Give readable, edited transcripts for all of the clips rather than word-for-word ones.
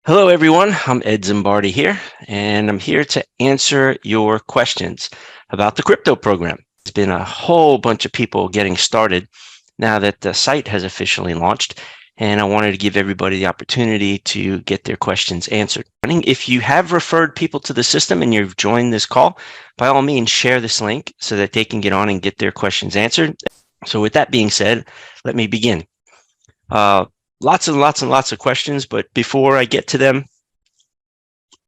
Hello, everyone. I'm Ed Zimbardi here, and I'm here to answer your questions about the crypto program. There's been a whole bunch of people getting started now that the site has officially launched, and I wanted to give everybody the opportunity to get their questions answered. If you have referred people to the system and you've joined this call, by all means, share this link so that they can get on and get their questions answered. So with that being said, let me begin. Lots and lots of questions, but before I get to them,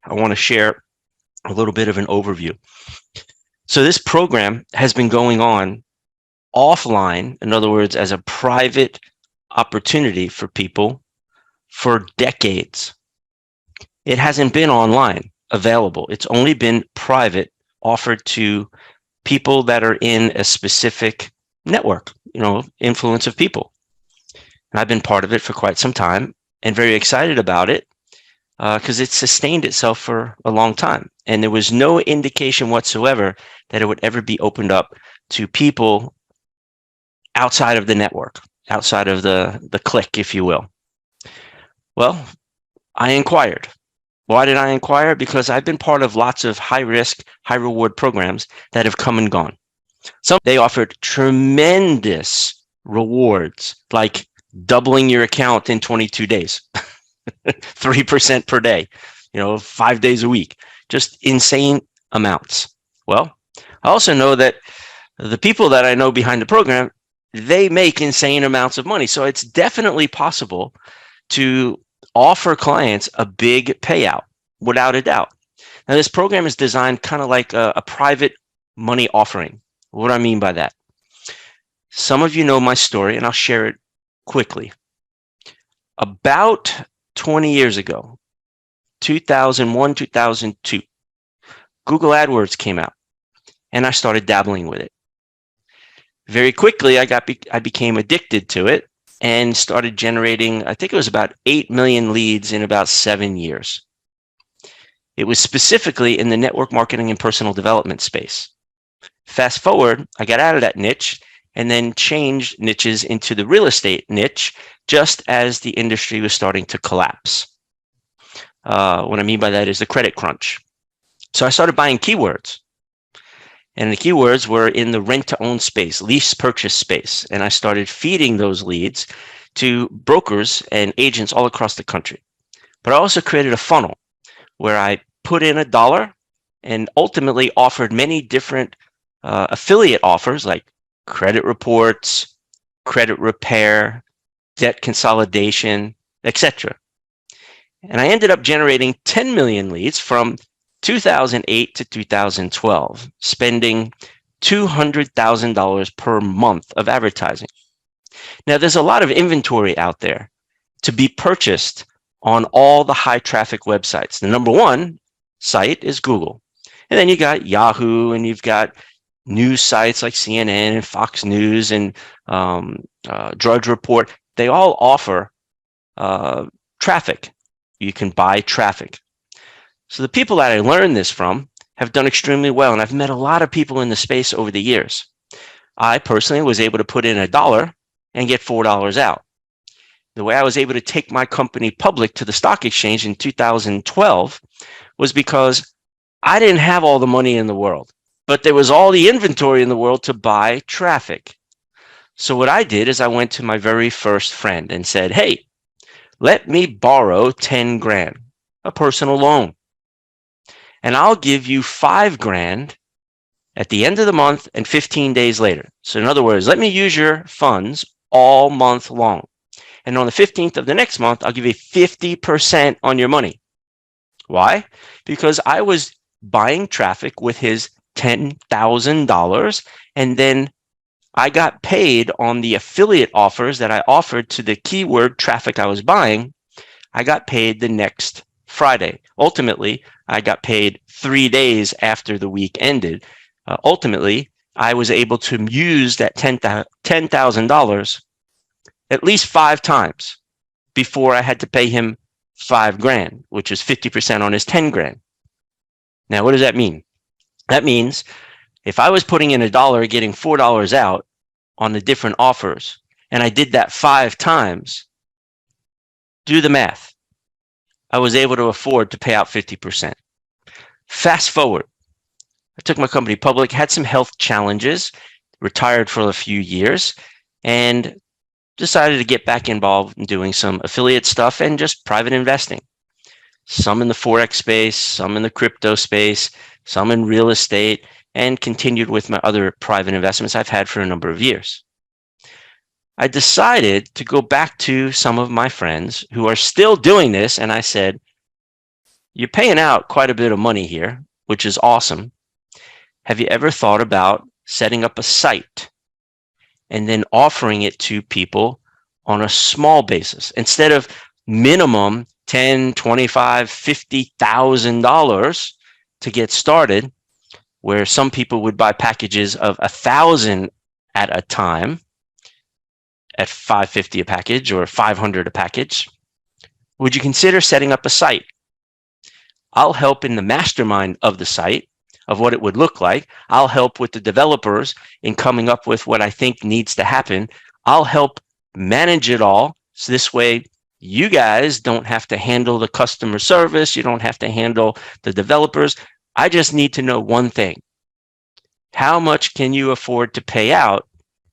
I want to share a little bit of an overview. So this program has been going on offline, in other words, as a private opportunity for people for decades. It hasn't been online available. It's only been private, offered to people that are in a specific network, influence of people. And I've been part of it for quite some time and very excited about it because it sustained itself for a long time. And there was no indication whatsoever that it would ever be opened up to people outside of the network, outside of the clique, if you will. Well, I inquired. Why did I inquire? Because I've been part of lots of high-risk, high-reward programs that have come and gone. Some they offered tremendous rewards, like doubling your account in 22 days, 3% per day, 5 days a week, just insane amounts. Well, I also know that the people that I know behind the program, they make insane amounts of money. So it's definitely possible to offer clients a big payout, without a doubt. Now, this program is designed kind of like a private money offering. What do I mean by that? Some of you know my story, and I'll share it quickly. About 20 years ago, 2001, 2002, Google AdWords came out, and I started dabbling with it. Very quickly, I became addicted to it and started generating, I think it was about 8 million leads in about 7 years. It was specifically in the network marketing and personal development space. Fast forward, I got out of that niche and then changed niches into the real estate niche just as the industry was starting to collapse. What I mean by that is the credit crunch. So I started buying keywords. And the keywords were in the rent-to-own space, lease purchase space. And I started feeding those leads to brokers and agents all across the country. But I also created a funnel where I put in $1 and ultimately offered many different affiliate offers like credit reports, credit repair, debt consolidation, etc. And I ended up generating 10 million leads from 2008 to 2012, spending $200,000 per month of advertising. Now, there's a lot of inventory out there to be purchased on all the high traffic websites. The number one site is Google. And then you got Yahoo, and you've got news sites like CNN and Fox News and Drudge Report. They all offer traffic. You can buy traffic. So the people that I learned this from have done extremely well, and I've met a lot of people in the space over the years. I personally was able to put in $1 and get $4 out. The way I was able to take my company public to the stock exchange in 2012 was because I didn't have all the money in the world, but there was all the inventory in the world to buy traffic. So what I did is I went to my very first friend and said, hey, let me borrow 10 grand, a personal loan. And I'll give you 5 grand at the end of the month and 15 days later. So in other words, let me use your funds all month long. And on the 15th of the next month, I'll give you 50% on your money. Why? Because I was buying traffic with his $10,000, and then I got paid on the affiliate offers that I offered to the keyword traffic I was buying. I got paid the next Friday. Ultimately, I got paid 3 days after the week ended. Ultimately, I was able to use that $10,000 at least 5 times before I had to pay him 5 grand, which is 50% on his 10 grand. Now, what does that mean? That means if I was putting in $1, getting $4 out on the different offers, and I did that 5 times, do the math. I was able to afford to pay out 50%. Fast forward, I took my company public, had some health challenges, retired for a few years, and decided to get back involved in doing some affiliate stuff and just private investing. Some in the Forex space, some in the crypto space, some in real estate, and continued with my other private investments I've had for a number of years. I decided to go back to some of my friends who are still doing this, and I said, you're paying out quite a bit of money here, which is awesome. Have you ever thought about setting up a site and then offering it to people on a small basis instead of minimum $10, $25, $50,000 to get started, where some people would buy packages of 1,000 at a time at $550 a package or $500 a package? Would you consider setting up a site? I'll help in the mastermind of the site, of what it would look like. I'll help with the developers in coming up with what I think needs to happen. I'll help manage it all. So this way, you guys don't have to handle the customer service. You don't have to handle the developers. I just need to know one thing. How much can you afford to pay out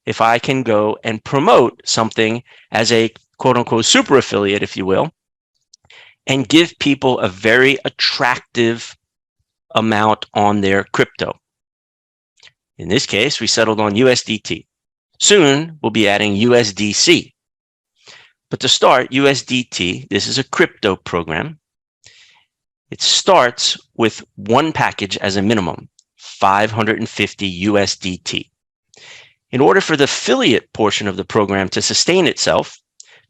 if I can go and promote something as a quote unquote super affiliate, if you will, and give people a very attractive amount on their crypto? In this case, we settled on USDT. Soon, we'll be adding USDC. But to start, USDT, this is a crypto program. It starts with one package as a minimum, 550 USDT. In order for the affiliate portion of the program to sustain itself,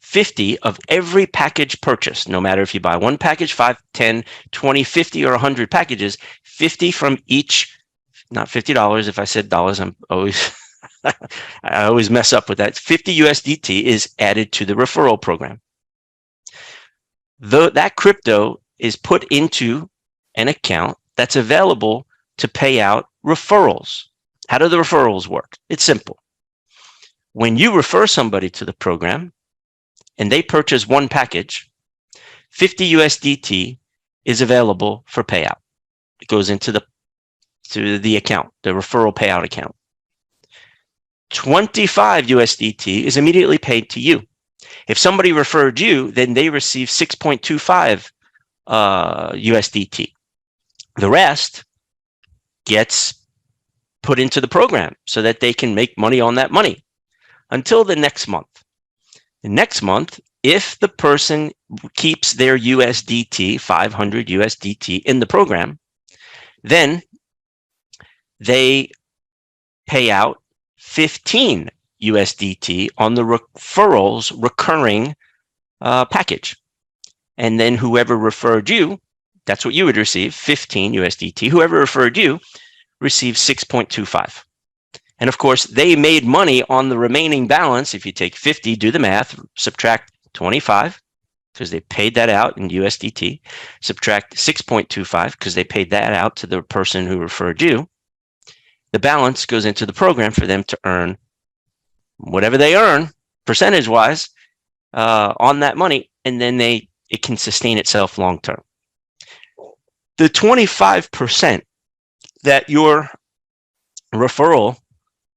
50 of every package purchase, no matter if you buy one package, 5, 10, 20, 50, or 100 packages, 50 from each, not $50. If I said dollars, I'm always, I always mess up with that. 50 USDT is added to the referral program. That crypto is put into an account that's available to pay out referrals. How do the referrals work? It's simple. When you refer somebody to the program and they purchase one package, 50 USDT is available for payout. It goes into the account, the referral payout account. 25 USDT is immediately paid to you. If somebody referred you, then they receive 6.25 USDT. The rest gets put into the program so that they can make money on that money until the next month. The next month, if the person keeps their USDT, 500 USDT in the program, then they pay out 15 USDT on the referrals recurring package. And then whoever referred you, that's what you would receive, 15 USDT. Whoever referred you receives 6.25. And of course, they made money on the remaining balance. If you take 50, do the math, subtract 25, because they paid that out in USDT, subtract 6.25, because they paid that out to the person who referred you. The balance goes into the program for them to earn whatever they earn, percentage-wise, on that money, and then it can sustain itself long-term. The 25% that your referral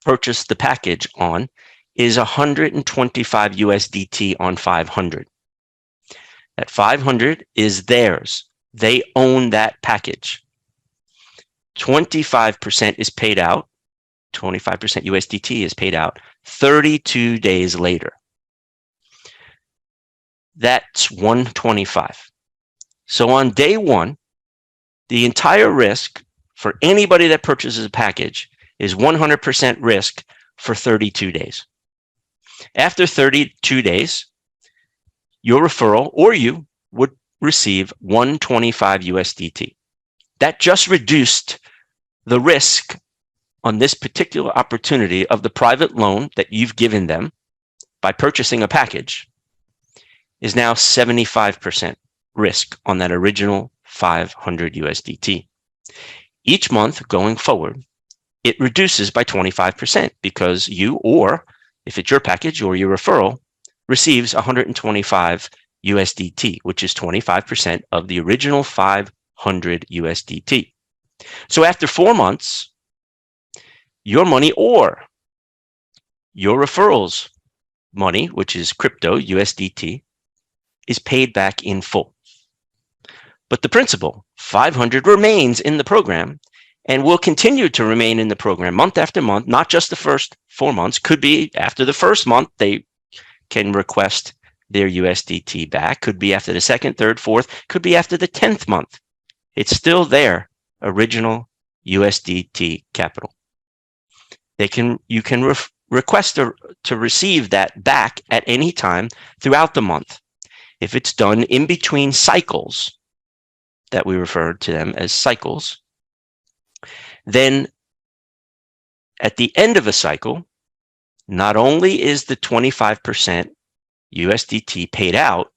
purchased the package on is 125 USDT on 500. That 500 is theirs. They own that package. 25% is paid out. 25% USDT is paid out 32 days later. That's 125. So on day one, the entire risk for anybody that purchases a package is 100% risk for 32 days. After 32 days, your referral or you would receive 125 USDT. That just reduced the risk on this particular opportunity of the private loan that you've given them by purchasing a package is now 75% risk on that original 500 USDT. Each month going forward, it reduces by 25% because you, or if it's your package or your referral, receives 125 USDT, which is 25% of the original 500 USDT. So after 4 months, your money or your referrals money, which is crypto USDT, is paid back in full. But the principal, 500, remains in the program and will continue to remain in the program month after month, not just the first 4 months. Could be after the first month, they can request their USDT back. Could be after the second, third, fourth, could be after the 10th month. It's still their original USDT capital. You can request to receive that back at any time throughout the month. If it's done in between cycles, that we refer to them as cycles, then at the end of a cycle, not only is the 25% USDT paid out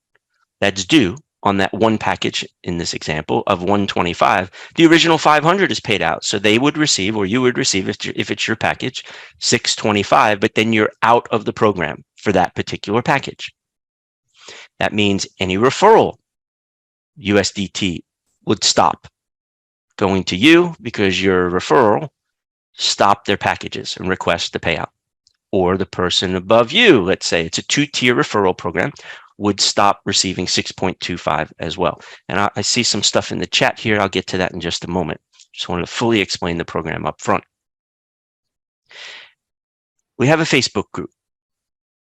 that's due on that one package in this example of 125, the original 500 is paid out. So they would receive, or you would receive if it's your package, 625, but then you're out of the program for that particular package. That means any referral USDT would stop going to you because your referral stopped their packages and request the payout. Or the person above you, let's say it's a 2-tier referral program, would stop receiving 6.25 as well. And I see some stuff in the chat here. I'll get to that in just a moment. Just wanted to fully explain the program up front. We have a Facebook group.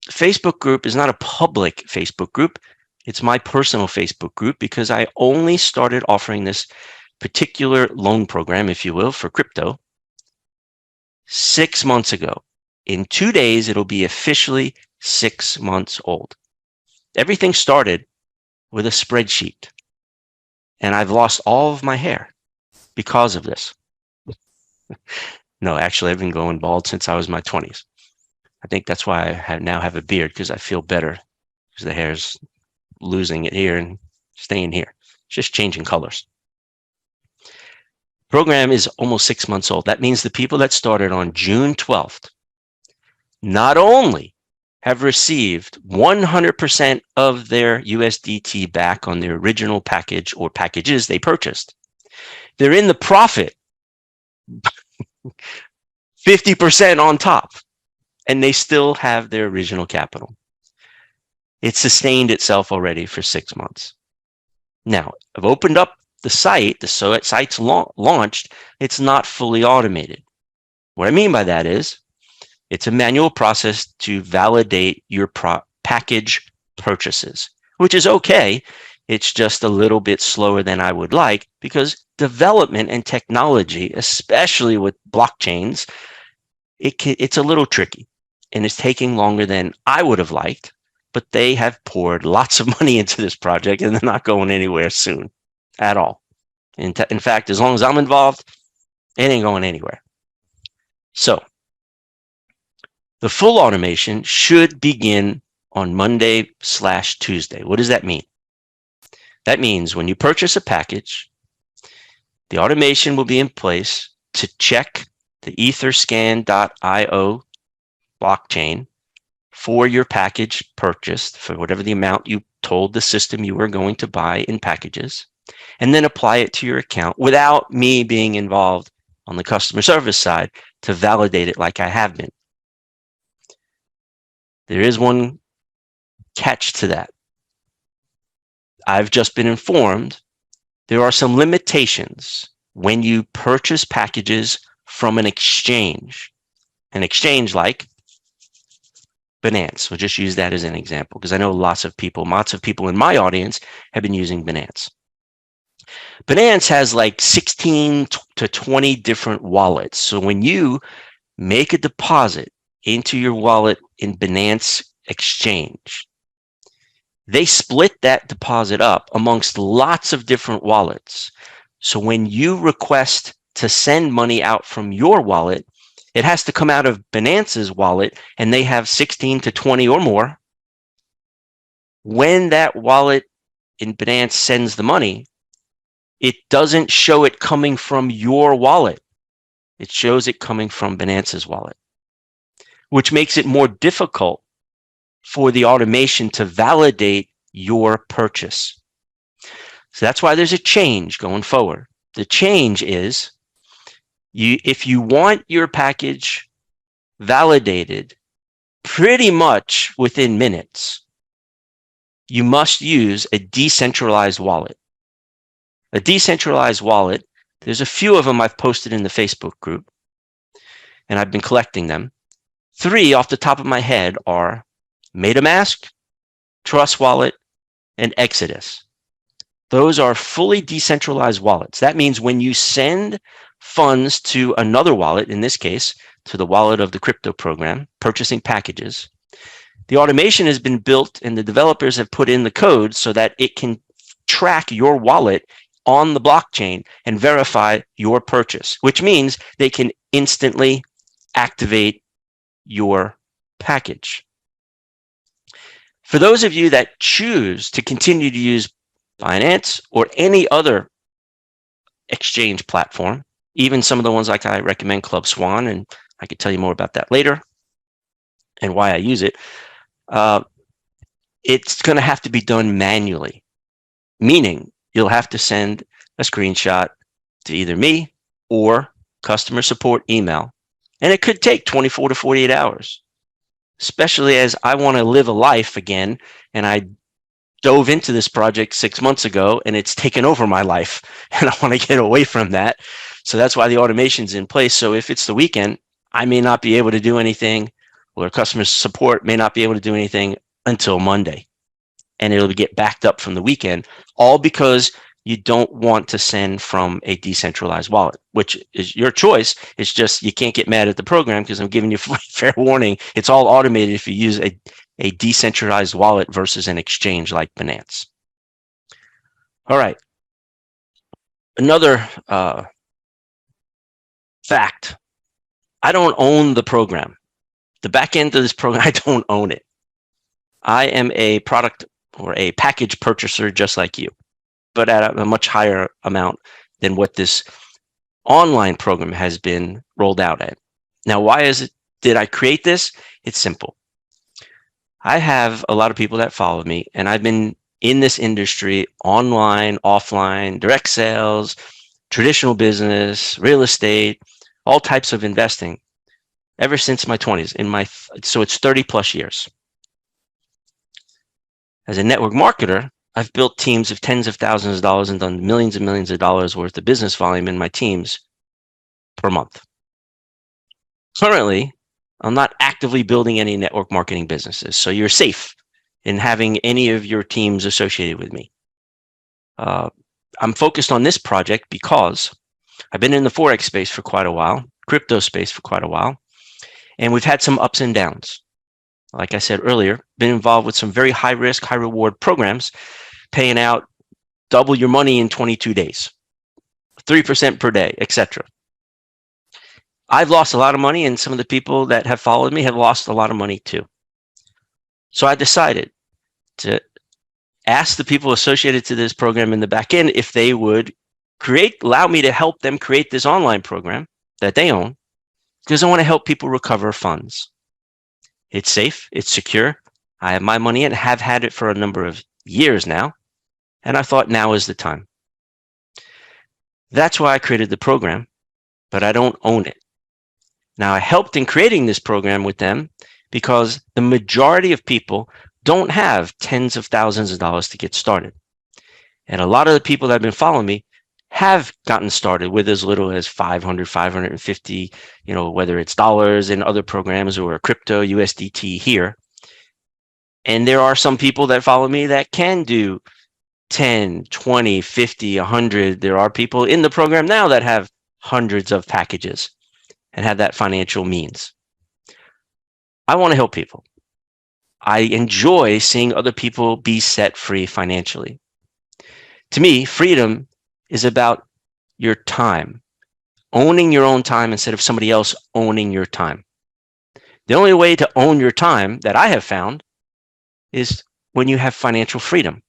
The Facebook group is not a public Facebook group. It's my personal Facebook group because I only started offering this particular loan program, if you will, for crypto 6 months ago. In 2 days, it'll be officially 6 months old. Everything started with a spreadsheet, and I've lost all of my hair because of this. No, actually, I've been going bald since I was in my 20s. I think that's why I now have a beard, because I feel better, because the hair's losing it here and staying here. It's just changing colors. Program is almost 6 months old. That means the people that started on June 12th not only have received 100% of their USDT back on their original package or packages they purchased, they're in the profit 50% on top, and they still have their original capital. It sustained itself already for 6 months. Now, I've opened up the site, the site's launched, it's not fully automated. What I mean by that is, it's a manual process to validate your package purchases, which is okay. It's just a little bit slower than I would like because development and technology, especially with blockchains, it's a little tricky and it's taking longer than I would have liked, but they have poured lots of money into this project and they're not going anywhere soon at all. In fact, as long as I'm involved, it ain't going anywhere. So, the full automation should begin on Monday/Tuesday. What does that mean? That means when you purchase a package, the automation will be in place to check the etherscan.io blockchain for your package purchased, for whatever the amount you told the system you were going to buy in packages, and then apply it to your account without me being involved on the customer service side to validate it like I have been. There is one catch to that. I've just been informed there are some limitations when you purchase packages from an exchange. An exchange like Binance. We'll just use that as an example because I know lots of people in my audience have been using Binance. Binance has like 16 to 20 different wallets. So when you make a deposit into your wallet in Binance Exchange, they split that deposit up amongst lots of different wallets. So when you request to send money out from your wallet, it has to come out of Binance's wallet, and they have 16 to 20 or more. When that wallet in Binance sends the money, it doesn't show it coming from your wallet. It shows it coming from Binance's wallet, which makes it more difficult for the automation to validate your purchase. So that's why there's a change going forward. The change is if you want your package validated pretty much within minutes, you must use a decentralized wallet. A decentralized wallet, there's a few of them I've posted in the Facebook group, and I've been collecting them. 3 off the top of my head are MetaMask, Trust Wallet, and Exodus. Those are fully decentralized wallets. That means when you send funds to another wallet, in this case, to the wallet of the crypto program, purchasing packages, the automation has been built and the developers have put in the code so that it can track your wallet on the blockchain and verify your purchase, which means they can instantly activate your package. For those of you that choose to continue to use Binance or any other exchange platform, even some of the ones like I recommend, Club Swan, and I could tell you more about that later and why I use it, it's going to have to be done manually, meaning you'll have to send a screenshot to either me or customer support email. And it could take 24 to 48 hours, especially as I want to live a life again. And I dove into this project 6 months ago and it's taken over my life and I want to get away from that. So that's why the automation's in place. So if it's the weekend, I may not be able to do anything, or customer support may not be able to do anything until Monday. And it'll get backed up from the weekend, all because you don't want to send from a decentralized wallet, which is your choice. It's just you can't get mad at the program because I'm giving you fair warning. It's all automated if you use a decentralized wallet versus an exchange like Binance. All right. Another fact, I don't own the program. The back end of this program, I don't own it. I am a product or a package purchaser just like you, but at a much higher amount than what this online program has been rolled out at. Now, why did I create this? It's simple. I have a lot of people that follow me, and I've been in this industry, online, offline, direct sales, traditional business, real estate, all types of investing, ever since my 20s. So it's 30 plus years. As a network marketer, I've built teams of tens of thousands of dollars and done millions and millions of dollars worth of business volume in my teams per month. Currently, I'm not actively building any network marketing businesses, so you're safe in having any of your teams associated with me. I'm focused on this project because I've been in the Forex space for quite a while, crypto space for quite a while, and we've had some ups and downs. Like I said earlier, been involved with some very high risk, high reward programs, paying out double your money in 22 days, 3% per day, etc. I've lost a lot of money, and some of the people that have followed me have lost a lot of money too. So I decided to ask the people associated to this program in the back end if they would allow me to help them create this online program that they own, because I want to help people recover funds. It's safe, it's secure. I have my money in, have had it for a number of years now, and I thought now is the time. That's why I created the program, but I don't own it. Now, I helped in creating this program with them because the majority of people don't have tens of thousands of dollars to get started. And a lot of the people that have been following me have gotten started with as little as 500, 550, whether it's dollars in other programs or crypto USDT here. And there are some people that follow me that can do 10, 20, 50, 100. There are people in the program now that have hundreds of packages and have that financial means. I want to help people. I enjoy seeing other people be set free financially. To me, freedom is about your time, owning your own time instead of somebody else owning your time. The only way to own your time that I have found is when you have financial freedom,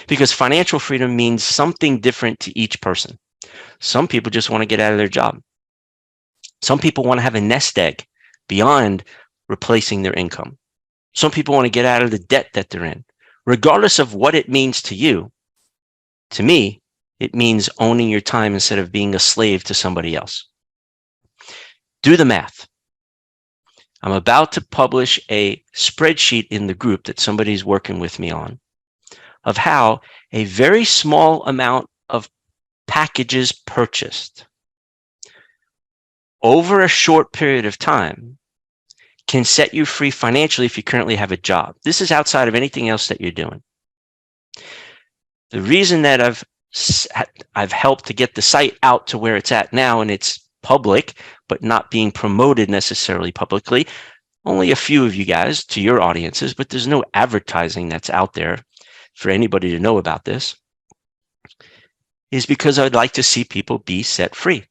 because financial freedom means something different to each person. Some people just want to get out of their job. Some people want to have a nest egg beyond replacing their income. Some people want to get out of the debt that they're in, Regardless of what it means to you, to me, it means owning your time instead of being a slave to somebody else. Do the math. I'm about to publish a spreadsheet in the group that somebody's working with me on of how a very small amount of packages purchased over a short period of time can set you free financially if you currently have a job. This is outside of anything else that you're doing. The reason that I've helped to get the site out to where it's at now, and it's public, but not being promoted necessarily publicly, only a few of you guys to your audiences, but there's no advertising that's out there for anybody to know about this, is because I'd like to see people be set free.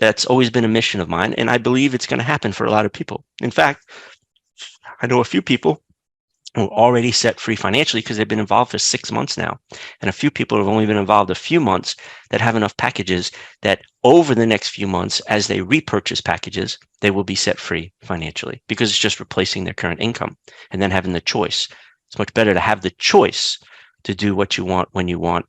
That's always been a mission of mine, and I believe it's going to happen for a lot of people. In fact, I know a few people who are already set free financially because they've been involved for 6 months now. And a few people who have only been involved a few months that have enough packages that over the next few months, as they repurchase packages, they will be set free financially because it's just replacing their current income and then having the choice. It's much better to have the choice to do what you want when you want.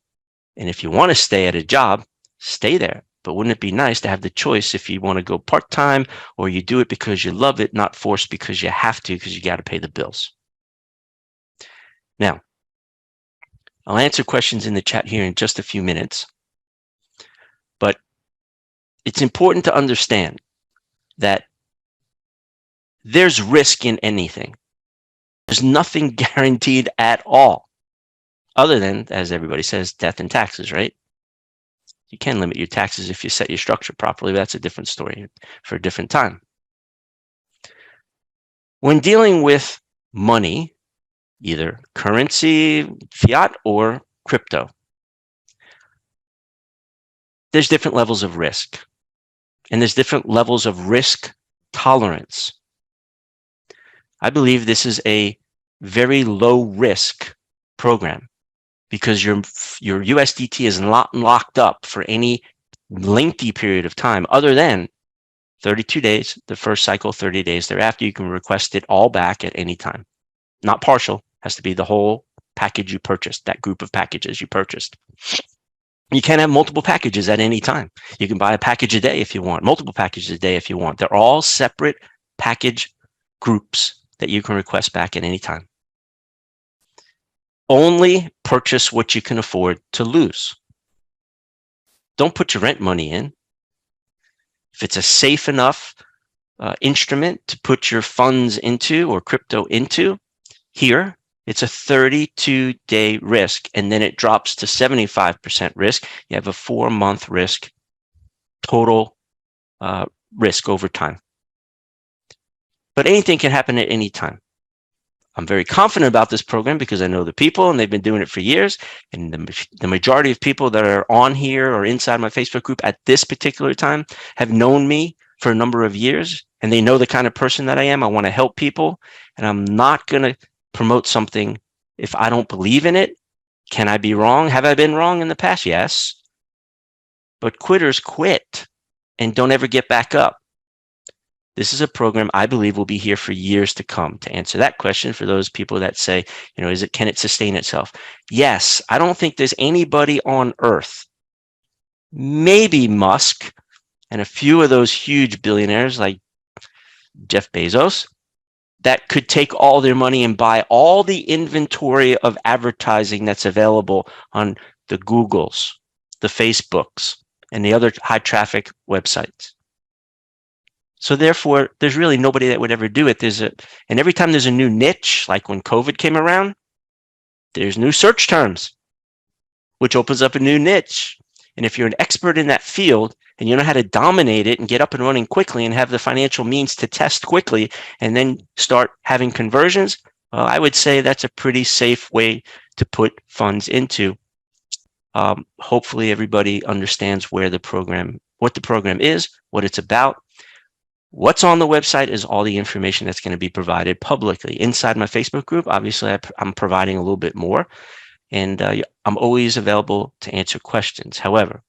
And if you want to stay at a job, stay there. But wouldn't it be nice to have the choice if you want to go part-time or you do it because you love it, not forced because you have to because you got to pay the bills. Now, I'll answer questions in the chat here in just a few minutes, but it's important to understand that there's risk in anything. There's nothing guaranteed at all, other than, as everybody says, death and taxes, right? You can limit your taxes if you set your structure properly, but that's a different story for a different time. When dealing with money, either currency, fiat, or crypto, there's different levels of risk, and there's different levels of risk tolerance. I believe this is a very low risk program because your USDT is not locked up for any lengthy period of time other than 32 days, the first cycle, 30 days thereafter. You can request it all back at any time, not partial. Has to be the whole package you purchased, that group of packages you purchased. You can't have multiple packages at any time. You can buy a package a day if you want, multiple packages a day if you want. They're all separate package groups that you can request back at any time. Only purchase what you can afford to lose. Don't put your rent money in. If it's a safe enough instrument to put your funds into or crypto into, here, it's a 32-day risk, and then it drops to 75% risk. You have a 4-month risk, total risk over time. But anything can happen at any time. I'm very confident about this program because I know the people, and they've been doing it for years. And the majority of people that are on here or inside my Facebook group at this particular time have known me for a number of years, and they know the kind of person that I am. I want to help people, and I'm not going to promote something if I don't believe in it. Can I be wrong? Have I been wrong in the past? Yes. But quitters quit and don't ever get back up. This is a program I believe will be here for years to come. To answer that question, for those people that say, can it sustain itself? Yes. I don't think there's anybody on earth, maybe Musk and a few of those huge billionaires like Jeff Bezos, that could take all their money and buy all the inventory of advertising that's available on the Googles, the Facebooks, and the other high traffic websites. So therefore, there's really nobody that would ever do it. And every time there's a new niche, like when COVID came around, there's new search terms, which opens up a new niche. And if you're an expert in that field and you know how to dominate it and get up and running quickly and have the financial means to test quickly and then start having conversions, well, I would say that's a pretty safe way to put funds into. Hopefully everybody understands what the program is, what it's about. What's on the website is all the information that's going to be provided publicly. Inside my Facebook group, obviously I'm providing a little bit more, and I'm always available to answer questions. However,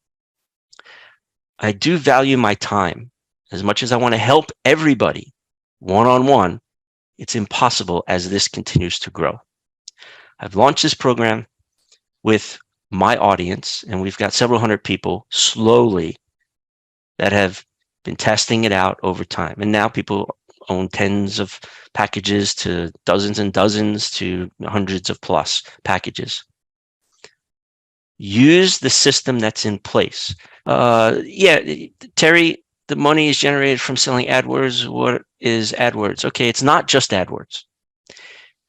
I do value my time. As much as I want to help everybody one-on-one, it's impossible as this continues to grow. I've launched this program with my audience, and we've got several hundred people slowly that have been testing it out over time. And now people own tens of packages to dozens and dozens to hundreds of plus packages. Use the system that's in place. Yeah, Terry, the money is generated from selling AdWords. What is AdWords? Okay, it's not just AdWords.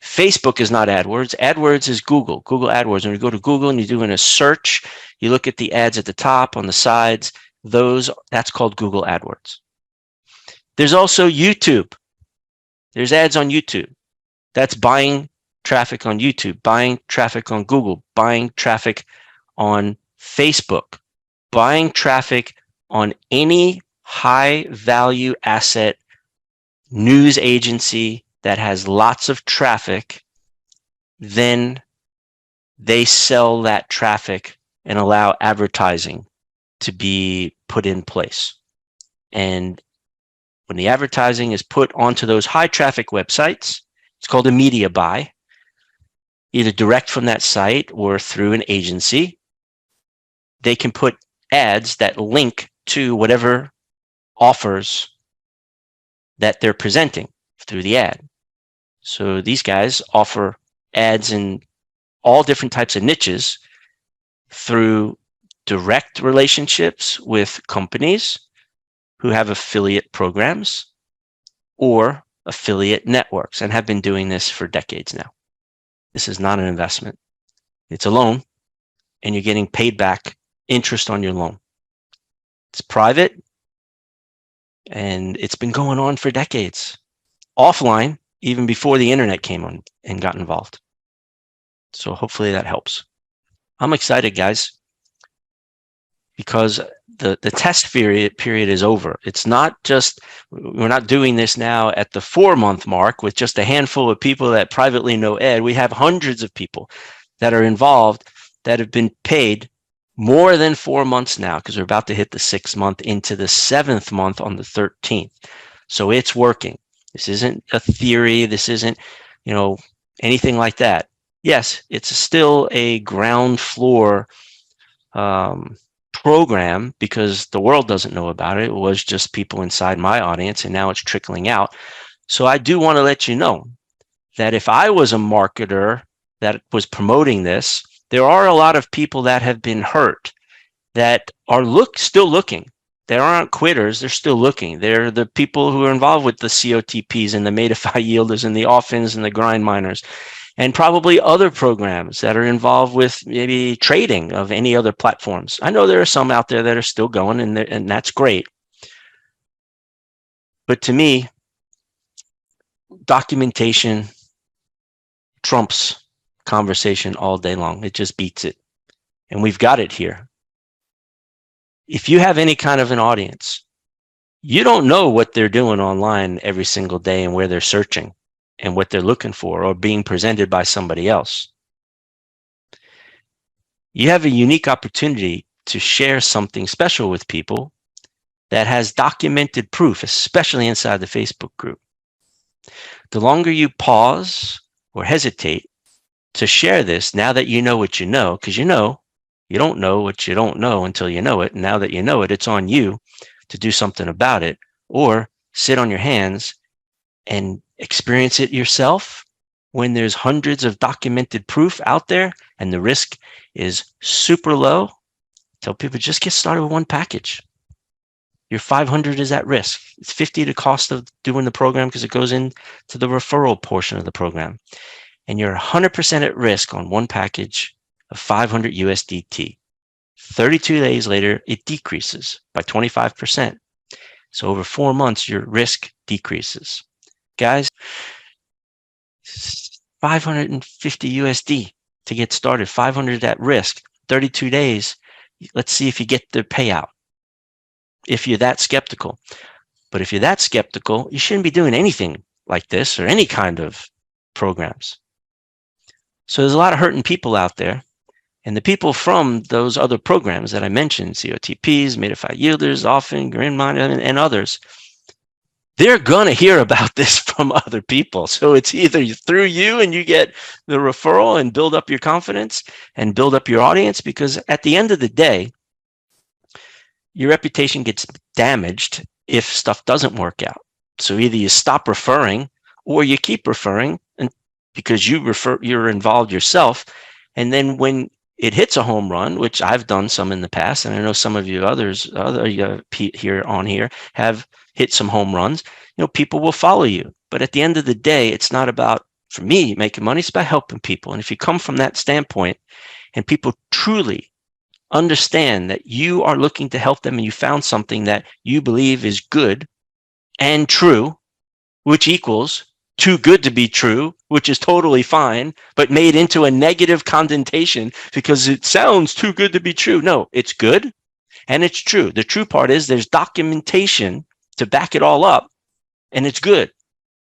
Facebook is not AdWords. AdWords is Google AdWords. When you go to Google and you're doing a search, you look at the ads at the top, on the sides, that's called Google AdWords. There's also YouTube. There's ads on YouTube. That's buying traffic on YouTube, buying traffic on Google, buying traffic on Facebook, buying traffic on any high value asset news agency that has lots of traffic. Then they sell that traffic and allow advertising to be put in place. And when the advertising is put onto those high traffic websites, it's called a media buy, either direct from that site or through an agency. They can put ads that link to whatever offers that they're presenting through the ad. So these guys offer ads in all different types of niches through direct relationships with companies who have affiliate programs or affiliate networks and have been doing this for decades now. This is not an investment. It's a loan, and you're getting paid back interest on your loan. It's private, and it's been going on for decades. Offline, even before the internet came on and got involved. So hopefully that helps. I'm excited, guys, because the test period is over. It's not just, we're not doing this now at the 4-month mark with just a handful of people that privately know Ed. We have hundreds of people that are involved that have been paid more than 4 months now, because we're about to hit the 6th month into the 7th month on the 13th. So it's working. This isn't a theory. This isn't, anything like that. Yes, it's still a ground floor program because the world doesn't know about it. It was just people inside my audience, and now it's trickling out. So I do want to let you know that if I was a marketer that was promoting this, there are a lot of people that have been hurt that are still looking. They aren't quitters. They're still looking. They're the people who are involved with the COTPs and the Matify yielders and the Offins and the grind miners, and probably other programs that are involved with maybe trading of any other platforms. I know there are some out there that are still going, and that's great. But to me, documentation trumps conversation all day long. It just beats it. And we've got it here. If you have any kind of an audience, you don't know what they're doing online every single day and where they're searching and what they're looking for or being presented by somebody else. You have a unique opportunity to share something special with people that has documented proof, especially inside the Facebook group. The longer you pause or hesitate to share this, now that you know what you know, because you don't know what you don't know until you know it. And now that you know it, it's on you to do something about it, or sit on your hands and experience it yourself when there's hundreds of documented proof out there and the risk is super low. Tell people, just get started with one package. Your 500 is at risk. It's 50 the cost of doing the program because it goes into the referral portion of the program. And you're 100% at risk on one package of 500 USDT. 32 days later, it decreases by 25%. So over 4 months, your risk decreases. Guys, 550 USD to get started, 500 at risk, 32 days. Let's see if you get the payout. If you're that skeptical. But if you're that skeptical, you shouldn't be doing anything like this or any kind of programs. So there's a lot of hurting people out there. And the people from those other programs that I mentioned, COTPs, Matify yielders, Offin, Green Mine, and others, they're going to hear about this from other people. So it's either through you and you get the referral and build up your confidence and build up your audience, because at the end of the day, your reputation gets damaged if stuff doesn't work out. So either you stop referring or you keep referring, and because you're involved yourself. And then when it hits a home run, which I've done some in the past, and I know some of you others, here on here, have hit some home runs, people will follow you. But at the end of the day, it's not about, for me, making money. It's about helping people. And if you come from that standpoint and people truly understand that you are looking to help them and you found something that you believe is good and true, which equals too good to be true, which is totally fine, but made into a negative connotation because it sounds too good to be true. No, it's good and it's true. The true part is there's documentation to back it all up, and it's good.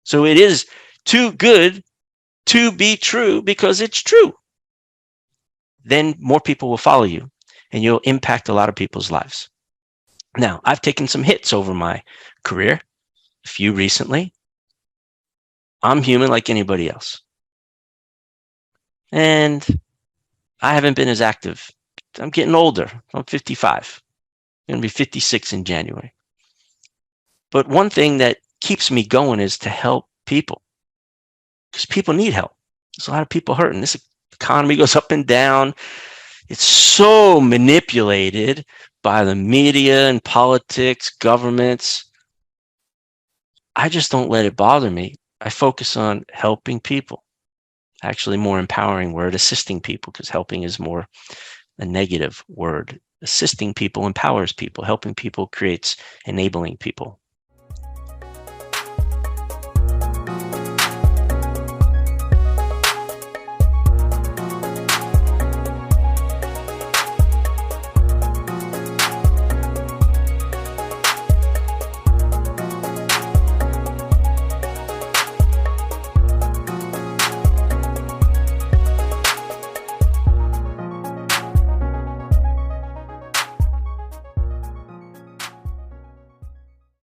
So it is too good to be true because it's true. Then more people will follow you and you'll impact a lot of people's lives. Now, I've taken some hits over my career, a few recently. I'm human like anybody else. And I haven't been as active. I'm getting older. I'm 55. I'm going to be 56 in January. But one thing that keeps me going is to help people, because people need help. There's a lot of people hurting. This economy goes up and down. It's so manipulated by the media and politics, governments. I just don't let it bother me. I focus on helping people. Actually, more empowering word, assisting people, because helping is more a negative word. Assisting people empowers people. Helping people creates enabling people.